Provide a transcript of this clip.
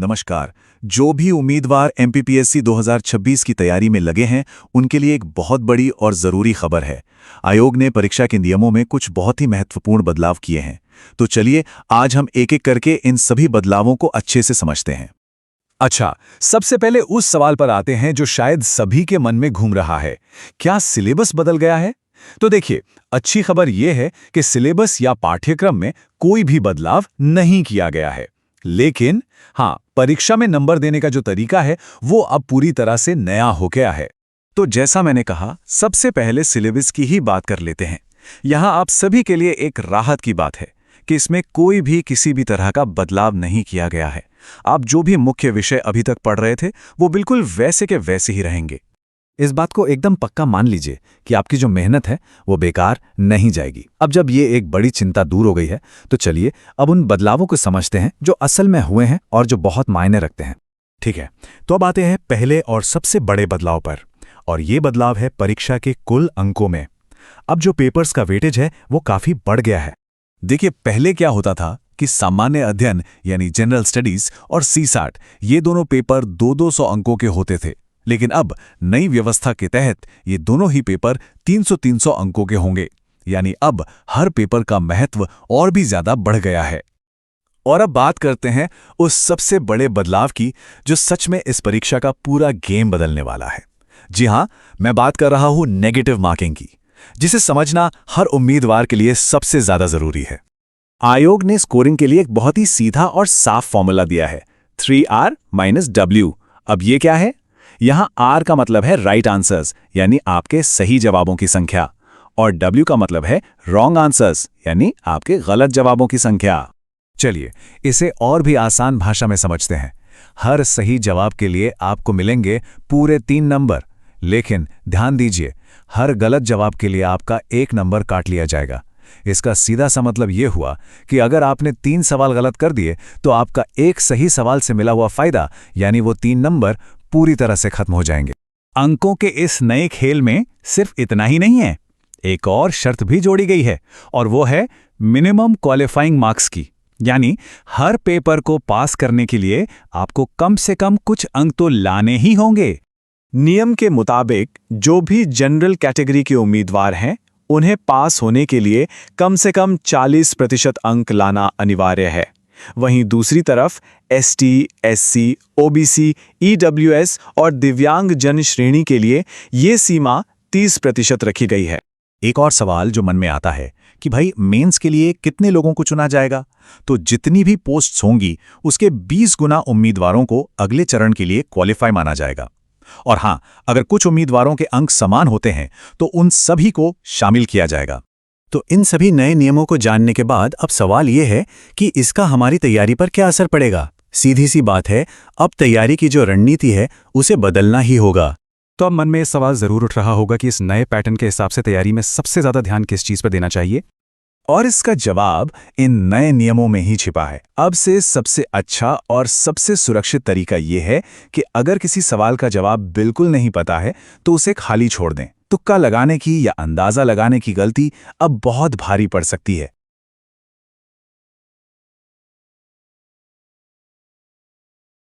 नमस्कार। जो भी उम्मीदवार एमपीपीएससी 2026 की तैयारी में लगे हैं, उनके लिए एक बहुत बड़ी और ज़रूरी खबर है। आयोग ने परीक्षा के नियमों में कुछ बहुत ही महत्वपूर्ण बदलाव किए हैं। तो चलिए आज हम एक-एक करके इन सभी बदलावों को अच्छे से समझते हैं। अच्छा, सबसे पहले उस सवाल पर आते हैं जो शायद सभी के मन में घूम रहा है। क्या सिलेबस बदल गया है? तो देखिए, अच्छी खबर यह है कि सिलेबस या पाठ्यक्रम में कोई भी बदलाव नहीं किया गया है। लेकिन हाँ, परीक्षा में नंबर देने का जो तरीका है, वो अब पूरी तरह से नया हो गया है। तो जैसा मैंने कहा, सबसे पहले सिलेबस की ही बात कर लेते हैं। यहाँ आप सभी के लिए एक राहत की बात है कि इसमें कोई भी किसी भी तरह का बदलाव नहीं किया गया है। आप जो भी मुख्य विषय अभी तक पढ़ रहे थे, वो बिल्कुल वैसे के वैसे ही रहेंगे। इस बात को एकदम पक्का मान लीजिए कि आपकी जो मेहनत है वो बेकार नहीं जाएगी। अब जब ये एक बड़ी चिंता दूर हो गई है, तो चलिए अब उन बदलावों को समझते हैं जो असल में हुए हैं और जो बहुत मायने रखते हैं। ठीक है, तो अब आते हैं पहले और सबसे बड़े बदलाव पर, और ये बदलाव है परीक्षा के कुल अंकों में। अब जो पेपर्स का वेटेज है वो काफी बढ़ गया है। देखिए, पहले क्या होता था कि सामान्य अध्ययन यानी जनरल स्टडीज और सीसैट, ये दोनों पेपर 200-200 अंकों के होते थे। लेकिन अब नई व्यवस्था के तहत ये दोनों ही पेपर 300-300 अंकों के होंगे। यानी अब हर पेपर का महत्व और भी ज्यादा बढ़ गया है। और अब बात करते हैं उस सबसे बड़े बदलाव की, जो सच में इस परीक्षा का पूरा गेम बदलने वाला है। जी हां, मैं बात कर रहा हूं नेगेटिव मार्किंग की, जिसे समझना हर उम्मीदवार के लिए सबसे ज्यादा जरूरी है। आयोग ने स्कोरिंग के लिए एक बहुत ही सीधा और साफ फॉर्मूला दिया है, 3R - W। अब ये क्या है? यहां R का मतलब है राइट आंसर्स, यानी आपके सही जवाबों की संख्या, और W का मतलब है रॉन्ग आंसर्स, यानी आपके गलत जवाबों की संख्या। चलिए इसे और भी आसान भाषा में समझते हैं। हर सही जवाब के लिए आपको मिलेंगे पूरे 3 नंबर, लेकिन ध्यान दीजिए, हर गलत जवाब के लिए आपका 1 नंबर काट लिया जाएगा। इसका सीधा सा मतलब यह हुआ कि अगर आपने 3 सवाल गलत कर दिए, तो आपका एक सही सवाल से मिला हुआ फायदा, यानी वो 3 नंबर, पूरी तरह से खत्म हो जाएंगे। अंकों के इस नए खेल में सिर्फ इतना ही नहीं है, एक और शर्त भी जोड़ी गई है, और वो है मिनिमम क्वालिफाइंग मार्क्स की। यानी हर पेपर को पास करने के लिए आपको कम से कम कुछ अंक तो लाने ही होंगे। नियम के मुताबिक जो भी जनरल कैटेगरी के उम्मीदवार हैं, उन्हें पास होने के लिए कम से कम 40% अंक लाना अनिवार्य है। वहीं दूसरी तरफ एसटी, एससी, ओबीसी, ईडब्ल्यूएस और दिव्यांग जन श्रेणी के लिए ये सीमा 30% रखी गई है। एक और सवाल जो मन में आता है कि भाई मेंस के लिए कितने लोगों को चुना जाएगा? तो जितनी भी पोस्ट्स होंगी, उसके 20 गुना उम्मीदवारों को अगले चरण के लिए क्वालिफाई माना जाएगा। और हां, अगर कुछ उम्मीदवारों के अंक समान होते हैं, तो उन सभी को शामिल किया जाएगा। तो इन सभी नए नियमों को जानने के बाद अब सवाल ये है कि इसका हमारी तैयारी पर क्या असर पड़ेगा? सीधी सी बात है, अब तैयारी की जो रणनीति है उसे बदलना ही होगा। तो अब मन में ये सवाल जरूर उठ रहा होगा कि इस नए पैटर्न के हिसाब से तैयारी में सबसे ज्यादा ध्यान किस चीज पर देना चाहिए? और इसका जवाब इन नए नियमों में ही छिपा है। अब से सबसे अच्छा और सबसे सुरक्षित तरीका यह है कि अगर किसी सवाल का जवाब बिल्कुल नहीं पता है, तो उसे खाली छोड़ दें। तुक्का लगाने की या अंदाजा लगाने की गलती अब बहुत भारी पड़ सकती है।